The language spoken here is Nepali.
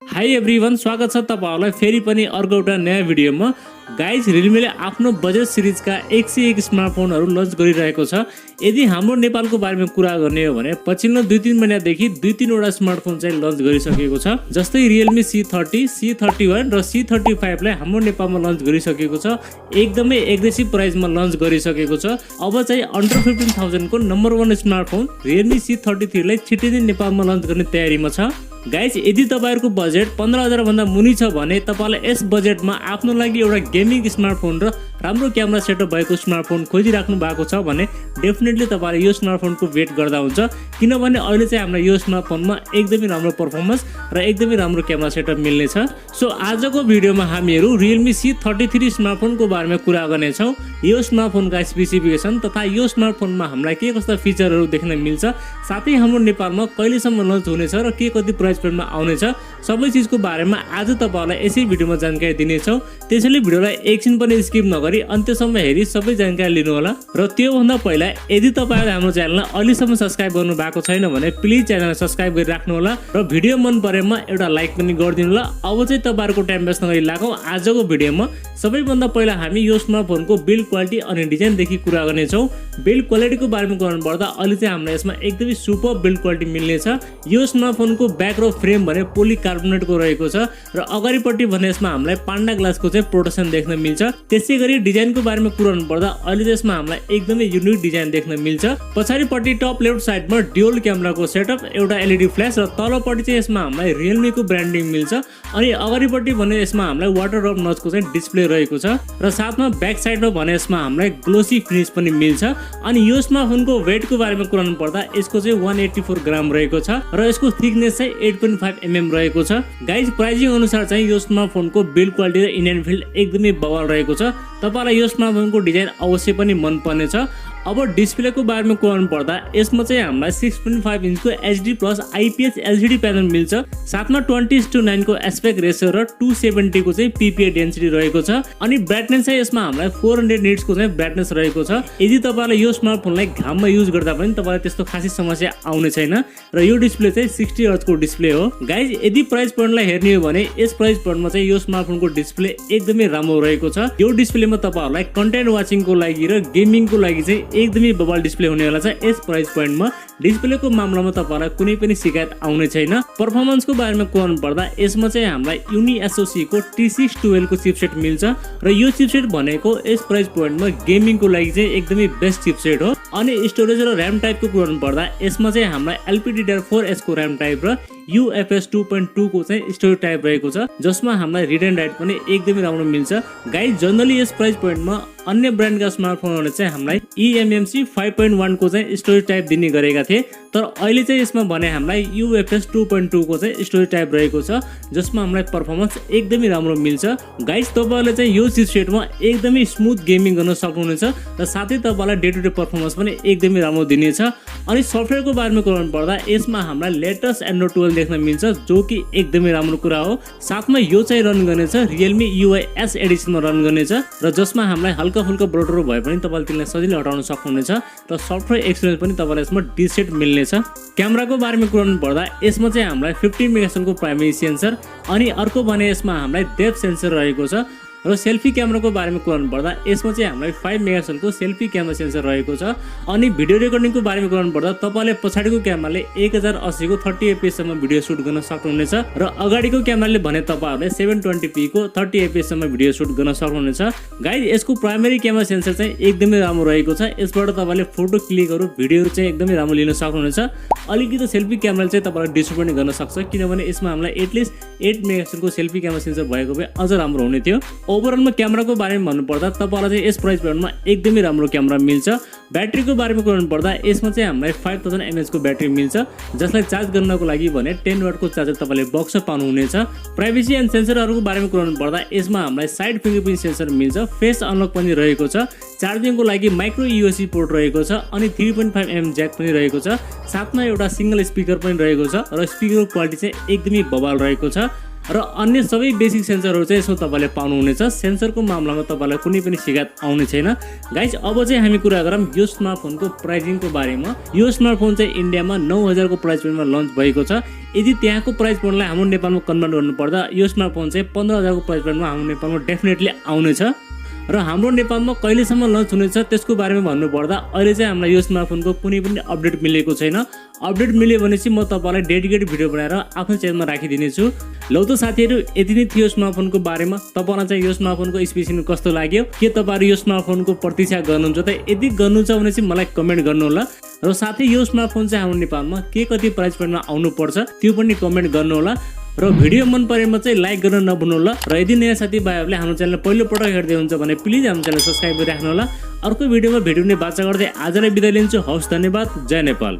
हाई एभ्रिवन, स्वागत छ तपाईहरुलाई फेरि पनि अर्को एउटा नयाँ भिडियोमा। गाइज, रियलमीले आफ्नो बजेट सिरिजका 101 स्मार्टफोनहरू लन्च गरिरहेको छ। यदि हाम्रो नेपालको बारेमा कुरा गर्ने हो भने पछिल्लो 2-3 महिनादेखि 2-3 वटा स्मार्टफोन चाहिँ लन्च गरिसकेको छ। जस्तै Realme C30, C31 र C35 लाई हाम्रो नेपालमा लन्च गरिसकेको छ। एकदमै एग्रेसिभ प्राइसमा लन्च गरिसकेको छ। अब चाहिँ अन्डर 15,000 को नम्बर 1 स्मार्टफोन Realme C33 लाई छिट्टै नै नेपालमा लन्च गर्ने तयारीमा छ। गाइज, यदि तपाईहरुको बजेट 15,000 भन्दा मुनि छ भने तपाईलाई यस बजेटमा आफ्नो लागि एउटा गेमिङ स्मार्टफोन र राम्रो क्यामेरा सेटअप भएको स्मार्टफोन खोजिराख्नु भएको छ भने डेफिनेटली तपाईले यो स्मार्टफोनको वेट गर्दा हुन्छ। किनभने अहिले चाहिँ हाम्रो यो स्मार्टफोनमा एकदमै राम्रो परफर्मेन्स र एकदमै राम्रो क्यामेरा सेटअप मिल्ने छ। सो आजको भिडियोमा हामीहरू Realme C33 स्मार्टफोनको बारेमा कुरा गर्नेछौँ। यो स्मार्टफोनका स्पेसिफिकेसन तथा यो स्मार्टफोनमा हामीलाई के कस्ता फिचरहरू देख्न मिल्छ, साथै हाम्रो नेपालमा कहिलेसम्म लन्च हुनेछ र के कति प्राइस पॉइन्टमा आउनेछ, सबै चीजको बारेमा आज तपाईहरुलाई यसै भिडियोमा जानकारी दिनेछौँ। त्यसैले भिडियोलाई एकछिन पनि स्किप नगरी अन्त्यसम्म हेरी सबै जानकारी लिनु होला। र त्यो भन्दा पहिला यदि तपाईहरुले हाम्रो च्यानललाई अहिलेसम्म सब्स्क्राइब गर्नु भएको छैन भने प्लिज च्यानललाई सब्स्क्राइब गरि राख्नु होला र भिडियो मन परेमा एउटा लाइक पनि गरिदिनु होला। अब चाहिँ तपाईहरुको टाइम वेस्ट नगरी लागौं आजको भिडियोमा। सबैभन्दा पहिला हामी यो स्मार्टफोनको बिल्ड क्वालिटी अनि डिजाइन देखि कुरा गर्नेछौँ। बिल्ड क्वालिटीको बारेमा गर्नु पर्दा अहिले चाहिँ हामीलाई यसमा एकदमै सुपर बिल्ड क्वालिटी मिल्ने छ। यो स्मार्टफोनको ब्याक र फ्रेम भने पोलिकार्बोनेटको रहेको छ र अगाडिपट्टि भने यसमा हामीलाई पान्डा ग्लासको चाहिँ प्रोटेक्सन देख्न मिल्छ। त्यसैगरी डिजाइनको बारेमा कुरा गर्नु पर्दा अहिले चाहिँ यसमा हामीलाई एकदमै युनिक डिजाइन देख्न मिल्छ। पछाडिपट्टि टप लेफ्ट साइडमा ड्युअल क्यामेराको सेटअप, एउटा एलईडी फ्ल्यास र तलपट्टि चाहिँ यसमा हामीलाई Realme को ब्रान्डिङ मिल्छ। अनि अगाडिपट्टि भने यसमा हामीलाई वाटर ड्रप नचको चाहिँ डिस्प्ले रहेको छ र साथमा ब्याक साइडमा भने यसमा हामीलाई ग्लोसी फिनिश पनि मिल्छ। अनि यो स्मार्टफोनको वेटको बारेमा कुरा गर्नु पर्दा यसको चाहिँ 184 ग्राम रहेको छ र यसको थिकनेस चाहिँ 8.5 mm रहेको छ। गाइज, प्राइसिङ अनुसार चाहिँ यो स्मार्टफोनको बिल्ड क्वालिटी र इन एन्ड फिल्ड एकदमै बवाल रहेको छ। तपाईलाई यो स्मार्टफोनको डिजाइन अवश्य पनि मन पर्नेछ। अब डिस्प्लेको बारेमा कुरा गर्नु पर्दा यसमा चाहिँ हामीलाई 6.5 इन्चको HD+ IPS LCD प्यानल मिल्छ। साथमा 20:9 को एस्पेक्ट रेसियो र 270 को चाहिँ PPI डेन्सिटी रहेको छ। अनि ब्राइटनेस चाहिँ यसमा हामीलाई 400 निट्स को चाहिँ ब्राइटनेस रहेको छ। यदि तपाईलाई यो स्मार्टफोनलाई घाममा युज गर्दा पनि तपाईलाई त्यस्तो खासै समस्या आउने छैन र यो डिस्प्ले चाहिँ 60 हर्ट्ज को डिस्प्ले हो। गाइज, यदि प्राइस पोइन्टलाई हेर्ने हो भने यस प्राइस पोइन्टमा चाहिँ यो स्मार्टफोनको डिस्प्ले एकदमै राम्रो रहेको छ। यो डिस्प्लेमा तपाईहरुलाई कन्टेन्ट वाचिङको लागि र गेमिङको लागि चाहिँ एकदमै बवाल डिस्प्ले हुनेवाला छ। यस प्राइस पोइन्टमा डिस्प्लेको मामलामा तपाईहरुलाई कुनै पनि शिकायत आउने छैन। परफर्मेन्सको बारेमा कुरा पर्दा यसमा चाहिँ हामीलाई युनि SoC को T612 को चिपसेट मिल्छ र यो चिपसेट भनेको यस प्राइस पोइन्टमा गेमिङको लागि चाहिँ एकदमै बेस्ट चिपसेट हो। अनि स्टोरेज र र्याम टाइपको कुरा गर्नु पर्दा यसमा चाहिँ हामीलाई LPDDR4S को र्याम टाइप र UFS 2.2 को चाहिँ स्टोरेज टाइप रहेको छ, जसमा हामीलाई रिड एन्ड राइट पनि एकदमै राम्रो मिल्छ। गाइज, जनरली यस प्राइस पोइन्टमा अन्य ब्रान्डका स्मार्टफोनहरूले चाहिँ हामीलाई eMMC 5.1 को चाहिँ स्टोरेज टाइप दिने गरेका थिए, तर अहिले चाहिँ यसमा भने हामीलाई UFS 2.2 को चाहिँ स्टोरेज टाइप रहेको छ, जसमा हामीलाई परफर्मेन्स एकदमै राम्रो मिल्छ। गाइज, तपाईहरुले चाहिँ यो चिपसेटमा एकदमै स्मुथ गेमिङ गर्न सक्नुहुनेछ र साथै तपाईलाई डे टु डे परफर्मेन्स पनि एकदमै राम्रो दिनेछ। अनि सफ्टवेयरको बारेमा कुरा गर्नु पर्दा यसमा हामीलाई लेटेस्ट Android 12 देख्न मिल्छ, जो कि एकदमै राम्रो कुरा हो। साथमा यो चाहिँ रन गर्नेछ Realme UI S एडिसनमा रन गर्नेछ र जसमा हामीलाई हल्का फुल्का ब्रोडर भए पनि तपाईले तिनलाई सजिलै हटाउन सक्नुहुनेछ र सफ्टवेयर एक्सपिरियन्स पनि तपाईलाई यसमा डिसेट मिल्नेछ। क्यामेराको बारेमा कुरा गर्नु पर्दा यसमा चाहिँ हामीलाई 15 मेगापिक्सलको प्राइमेरी सेन्सर अनि अर्को भने यसमा हामीलाई डेप्थ सेन्सर रहेको छ र सेल्फी क्यामेराको बारेमा कुरा गर्नु पर्दा यसमा चाहिँ हामीलाई 5 मेगापिक्सलको सेल्फी क्यामेरा सेन्सर रहेको छ। अनि भिडियो रेकर्डिङको बारेमा कुरा गर्नु पर्दा तपाईले पछाडिको क्यामेराले 1080 को 30 fps सम्म भिडियो सुट गर्न सक्नुहुनेछ र अगाडिको क्यामेराले भने तपाईहरुले 720p को 30 fps सम्म भिडियो सुट गर्न सक्नुहुनेछ। गाइज, यसको प्राइमेरी क्यामेरा सेन्सर चाहिँ एकदमै राम्रो रहेको छ। यसबाट तपाईले फोटो क्लिकहरु भिडियोहरु चाहिँ एकदमै राम्रो लिन सक्नुहुनेछ। अलिकति सेल्फी क्यामेराले चाहिँ तपाईलाई डिस्टर्ब पनि गर्न सक्छ, किनभने यसमा हामीलाई एटलिस्ट 8 मेगापिक्सलको सेल्फी क्यामेरा सेन्सर भएको भए अझ राम्रो हुने थियो। ओभरअलमा क्यामेराको बारेमा भन्नुपर्दा तपाईलाई चाहिँ यस प्राइस पोइन्टमा एकदमै राम्रो क्यामेरा मिल्छ। ब्याट्रीको बारेमा कुरा गर्नु पर्दा यसमा चाहिँ हामीलाई 5000 mAh को ब्याट्री मिल्छ, जसलाई चार्ज गर्नको लागि भने 10 वाट को चार्जर तपाईले बक्स पाउनुहुनेछ। प्राइभेसी एन्ड सेन्सरहरुको बारेमा कुरा गर्नु पर्दा यसमा हामीलाई साइड फिंगरप्रिन्ट सेन्सर मिल्छ, फेस अनलक पनि रहेको छ, चार्जिङको लागि माइक्रो USB पोर्ट रहेको छ अनि 3.5 mm ज्याक पनि रहेको छ। साथमा एउटा सिंगल स्पिकर पनि रहेको छ र स्पिकरको क्वालिटी चाहिँ एकदमै बवाल रहेको छ। र अन्य सबै बेसिक सेन्सरहरू चाहिँ यसमा तपाईँले पाउनुहुनेछ। सेन्सरको मामलामा तपाईँलाई कुनै पनि शिकायत आउने छैन। गाइज अब चाहिँ हामी कुरा गरौँ यो स्मार्टफोनको प्राइसिङको बारेमा। यो स्मार्टफोन चाहिँ इन्डियामा 9000 को प्राइस पोइन्टमा लन्च भएको छ। यदि त्यहाँको प्राइस पोइन्टलाई हाम्रो नेपालमा कन्भर्ट गर्नुपर्दा यो स्मार्टफोन चाहिँ 15000 को प्राइस पोइन्टमा हाम्रो नेपालमा डेफिनेटली आउनेछ। र हाम्रो नेपालमा कहिलेसम्म लन्च हुनेछ त्यसको बारेमा भन्नुपर्दा अहिले चाहिँ हामीलाई यो स्मार्टफोनको कुनै पनि अपडेट मिलेको छैन। अपडेट मिल्यो भनेपछि म तपाईँलाई डेडिकेटेड भिडियो बनाएर आफ्नो च्यानलमा राखिदिनेछु। लौ त साथीहरू, यति नै थियो स्मार्टफोनको बारेमा। तपाईँलाई चाहिँ यो स्मार्टफोनको स्पेसिफिकेसन कस्तो लाग्यो, के तपाईँहरू यो स्मार्टफोनको प्रतीक्षा गर्नुहुन्छ त? यदि गर्नुहुन्छ भने चाहिँ मलाई कमेन्ट गर्नुहोला। र साथै यो स्मार्टफोन चाहिँ हाम्रो नेपालमा के कति प्राइस पोइन्टमा आउनुपर्छ त्यो पनि कमेन्ट गर्नुहोला। र भिडियो मन परेमा चाहिँ लाइक गर्न नभुल्नुहोला। र यदि नयाँ साथीभाइहरूले हाम्रो च्यानल पहिलोपटक हेर्दै हुन्छ भने प्लिज हाम्रो च्यानल सब्सक्राइब गरिराख्नुहोला। अर्को भिडियोमा भेट्ने बाचा गर्दै आजलाई बिदा लिन्छु। हवस्, धन्यवाद। जय नेपाल।